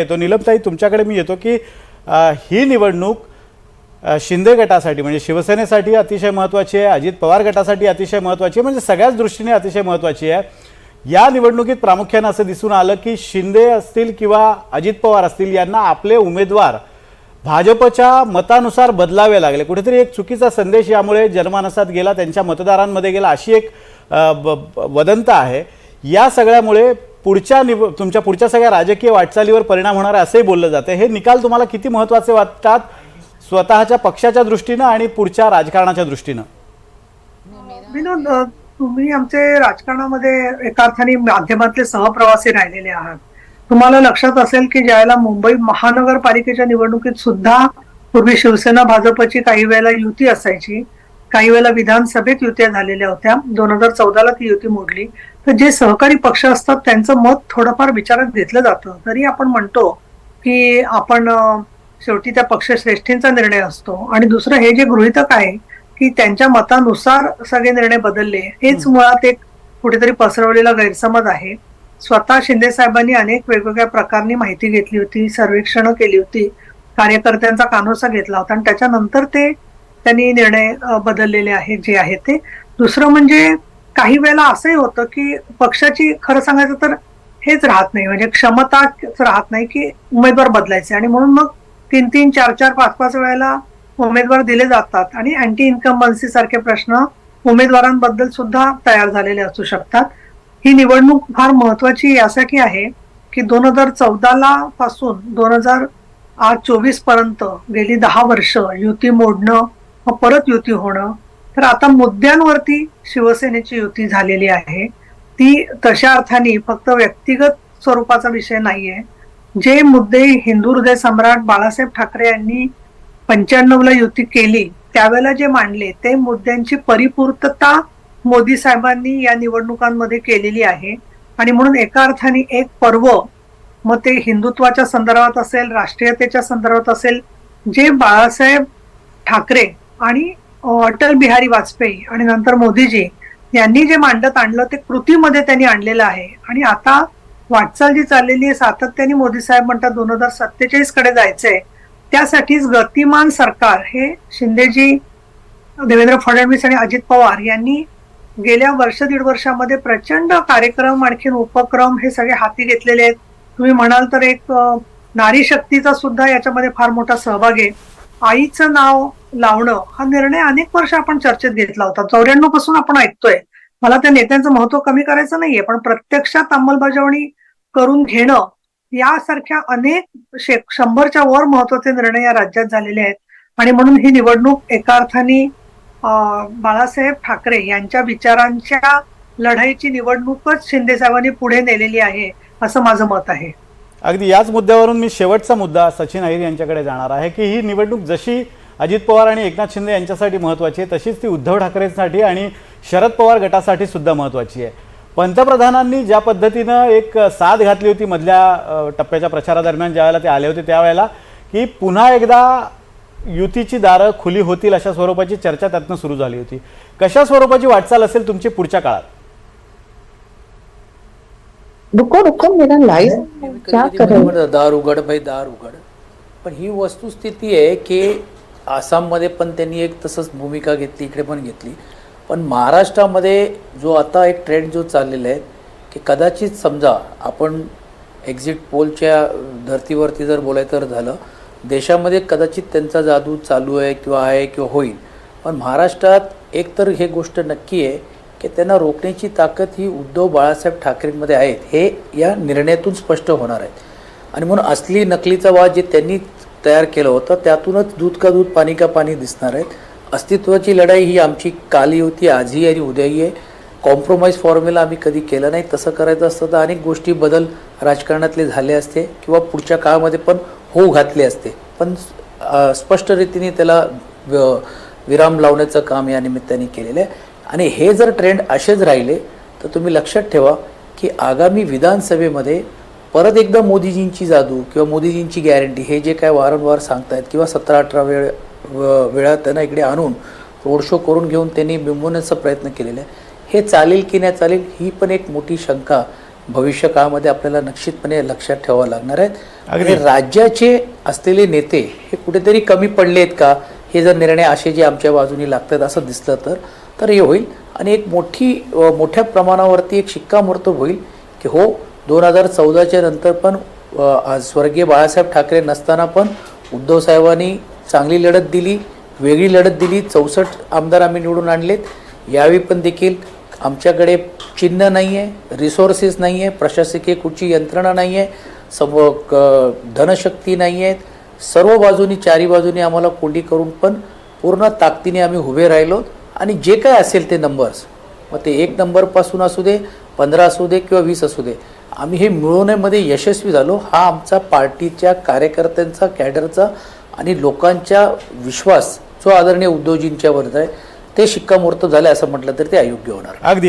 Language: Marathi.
येतो नीलमताई, तुमच्याकडे मी येतो की ही निवडणूक शिंदे गटासाठी म्हणजे शिवसेनेसाठी अतिशय महत्त्वाची आहे, अजित पवार गटासाठी अतिशय महत्त्वाची आहे, म्हणजे सगळ्याच दृष्टीने अतिशय महत्त्वाची आहे। या निवडणुकीत प्रामुख्याने असं दिसून आलं की शिंदे असतील किंवा अजित पवार असतील यांना आपले उमेदवार भाजपच्या मतानुसार बदलावे लागले। कुठेतरी एक चुकीचा संदेश यामुळे जनमानसात गेला, त्यांच्या मतदारांमध्ये गेला, अशी एक वदंत आहे। या सगळ्यामुळे तुमच्या पुढच्या सगळ्या राजकीय वाटचालीवर परिणाम होणार आहे असंही बोललं जातं। हे निकाल तुम्हाला किती महत्त्वाचे वाटतात स्वतःच्या पक्षाच्या दृष्टीने आणि पुढच्या राजकारणाच्या दृष्टीने? विनोद, तुम्ही आमचे राजकारणामध्ये एका अर्थाने माध्यमातले सहप्रवासी राहिलेले आहात। तुम्हाला लक्षात असेल की ज्यावेळेला मुंबई महानगरपालिकेच्या निवडणुकीत सुद्धा पूर्वी शिवसेना भाजपची काही वेळेला युती असायची, काही वेळेला विधानसभेत युत्या झालेल्या होत्या। 2014ला ती युती मोडली। तर जे सहकारी पक्ष असतात त्यांचं मत थोडंफार विचारात घेतलं जातं। तरी आपण म्हणतो की आपण शेवटी त्या पक्षश्रेष्ठींचा निर्णय असतो आणि दुसरं हे जे गृहीतक आहे की त्यांच्या मतानुसार सगळे निर्णय बदलले, हेच मुळात एक कुठेतरी पसरवलेला गैरसमज आहे। स्वतः शिंदे साहेबांनी अनेक वेगवेगळ्या प्रकारनी माहिती घेतली होती, सर्वेक्षण केली होती, कार्यकर्त्यांचा कानोसा घेतला होता आणि त्याच्यानंतर त्यांनी निर्णय बदललेले आहेत जे आहे ते। दुसरं म्हणजे काही वेळेला असंही होतं की पक्षाची खरं सांगायचं तर हेच राहत नाही, म्हणजे क्षमताच राहत नाही की उमेदवार बदलायचे आणि म्हणून मग 3-3, 4-4, 5-5 वेळेला उमेदवार दिले जातात आणि अँटी इन्कम्बन्सी सारखे प्रश्न उमेदवारांबद्दल सुद्धा तयार झालेले असू शकतात। ही निवडणूक फार महत्वाची यासाठी आहे की 2014 पासून 2024 पर्यंत गेली 10 वर्ष युती मोडणं व परत युती होणं, तर आता मुद्द्यांवरती शिवसेनेची युती झालेली आहे। ती तशा अर्थाने फक्त व्यक्तिगत स्वरूपाचा विषय नाहीये। जे मुद्दे हिंदू हृदय सम्राट बाळासाहेब ठाकरे यांनी 95ला युती केली त्यावेळेला जे मांडले ते मुद्द्यांची परिपूर्तता मोदी साहेबांनी या निवडणुकांमध्ये केलेली आहे आणि म्हणून एका अर्थाने एक पर्व, मग ते हिंदुत्वाच्या संदर्भात असेल, राष्ट्रीयतेच्या संदर्भात असेल, जे बाळासाहेब ठाकरे आणि अटल बिहारी वाजपेयी आणि नंतर मोदीजी यांनी जे मांडत आणलं ते कृतीमध्ये त्यांनी आणलेलं आहे। आणि आता वाटचाल जी चाललेली आहे सातत्याने मोदी साहेब म्हणतात 2047 कडे जायचंय, त्यासाठीच गतिमान सरकार हे शिंदेजी, देवेंद्र फडणवीस आणि अजित पवार यांनी गेल्या वर्ष दीड वर्षामध्ये प्रचंड कार्यक्रम आणखीन उपक्रम हे सगळे हाती घेतलेले आहेत। तुम्ही म्हणाल तर एक नारी शक्तीचा सुद्धा याच्यामध्ये फार मोठा सहभाग आहे। आईचं नाव लावणं हा निर्णय अनेक वर्ष आपण चर्चेत घेतला होता, 94 पासून आपण ऐकतोय। मला त्या नेत्यांचं महत्व कमी करायचं नाहीये, पण प्रत्यक्षात अंमलबजावणी करून घेणं यासारख्या अनेक 100च्या वर महत्वाचे निर्णय या राज्यात झालेले आहेत आणि म्हणून ही निवडणूक एका अर्थाने बाळासाहेब ठाकरे यांच्या विचारांच्या लढाईची निवडणूकच शिंदे साहेबांनी पुढे नेलेली आहे असं माझं मत आहे। अगदी याच मुद्द्यावरून मी शेवटचा मुद्दा सचिन अहिर यांच्याकडे जाणार आहे की ही निवडणूक जशी अजित पवार आणि एकनाथ शिंदे यांच्यासाठी महत्त्वाची आहे तशीच ती उद्धव ठाकरेंसाठी आणि शरद पवार गटासाठी सुद्धा महत्त्वाची आहे। पंतप्रधानांनी ज्या पद्धतीनं एक साथ घातली होती मधल्या टप्प्याच्या प्रचारादरम्यान ज्यावेळेला ते आले होते त्यावेळेला की पुन्हा एकदा युतीची दारं खुली होतील अशा स्वरूपाची चर्चा त्यातनं सुरू झाली होती। कशा स्वरूपाची वाटचाल असेल तुमची पुढच्या काळात? रुको मेरा लाइव क्या कर रहे हो? दार उघड भाई दार उघड। पण ही वस्तुस्थिती आहे की आसाममध्ये पण त्यांनी एक तसंच भूमिका घेतली, इकडे पण घेतली। पण महाराष्ट्रामध्ये जो आता एक ट्रेंड जो चाललेला आहे की कदाचित समजा आपण एक्झिट पोलच्या धर्तीवरती जर बोलायचं झालं, देशामध्ये कदाचित त्यांचा जादू चालू आहे किंवा होईल, पण महाराष्ट्रात एकतर हे गोष्ट नक्की आहे की त्यांना रोखण्याची ताकद ही उद्धव बाळासाहेब ठाकरेंमध्ये आहेत, हे या निर्णयातून स्पष्ट होणार आहे। आणि म्हणून असली नकलीचा वाद जे त्यांनी तयार केलं होतं त्यातूनच दूध का दूध पाणी का पाणी दिसणार आहेत। अस्तित्वाची लढाई ही आमची काली होती, आजही आणि उद्याही आहे। कॉम्प्रोमाइज फॉर्म्युला आम्ही कधी केलं नाही, तसं करायचं असतं तर अनेक गोष्टी बदल राजकारणातले झाले असते किंवा पुढच्या काळामध्ये पण होऊ घातले असते, पण स्पष्ट रीतीने त्याला विराम लावण्याचं काम या निमित्ताने केलेलं आहे। आणि हे जर ट्रेंड असेच राहिले तर तुम्ही लक्षात ठेवा की आगामी विधानसभेमध्ये परत एकदा मोदीजींची जादू किंवा मोदीजींची गॅरंटी हे जे काय वारंवार सांगतायत किंवा 17-18 वेळा त्यांना इकडे आणून रोड शो करून घेऊन त्यांनी बिंबवण्याचा प्रयत्न केलेला आहे, हे चालेल की नाही चालेल ही पण एक मोठी शंका भविष्य काळामध्ये आपल्याला निश्चितपणे लक्षात ठेवावं लागणार आहेत. अगदी. आणि राज्याचे असलेले नेते हे कुठेतरी कमी पडले आहेत का, हे जर निर्णय असे जे आमच्या बाजूने लागतात असं दिसलं तर हे होईल. आणि एक मोठ्या प्रमाणावरती एक शिक्कामोर्तब होईल की हो 2014च्या नंतर पण स्वर्गीय बाळासाहेब ठाकरे नसताना पण उद्धव साहेबांनी चांगली लढत दिली, वेगळी लढत दिली. 64 आमदार आम्ही निवडून आणलेत. यावेळी पण देखील आमच्याकडे चिन्ह नाही आहे, रिसोर्सेस नाही आहे, प्रशासकीय कुठची यंत्रणा नाही आहे, धनशक्ती नाही आहेत. सर्व बाजूनी चारी बाजूनी आम्हाला कोंडी करून पण पूर्ण ताकदीने आम्ही उभे राहिलो. आणि जे काय असेल ते नंबर्स, मग ते 1 नंबरपासून असू दे, 15 असू दे किंवा 20 असू दे, आम्ही हे मिळवण्यामध्ये यशस्वी झालो. हा आमचा पार्टीच्या कार्यकर्त्यांचा, कॅडरचा आणि लोकांच्या विश्वास जो आदरणीय उद्धवजींच्यावर आहे ते शिक्कामोर्तब झाले असं म्हटलं तर ते अयोग्य होणार. अगदी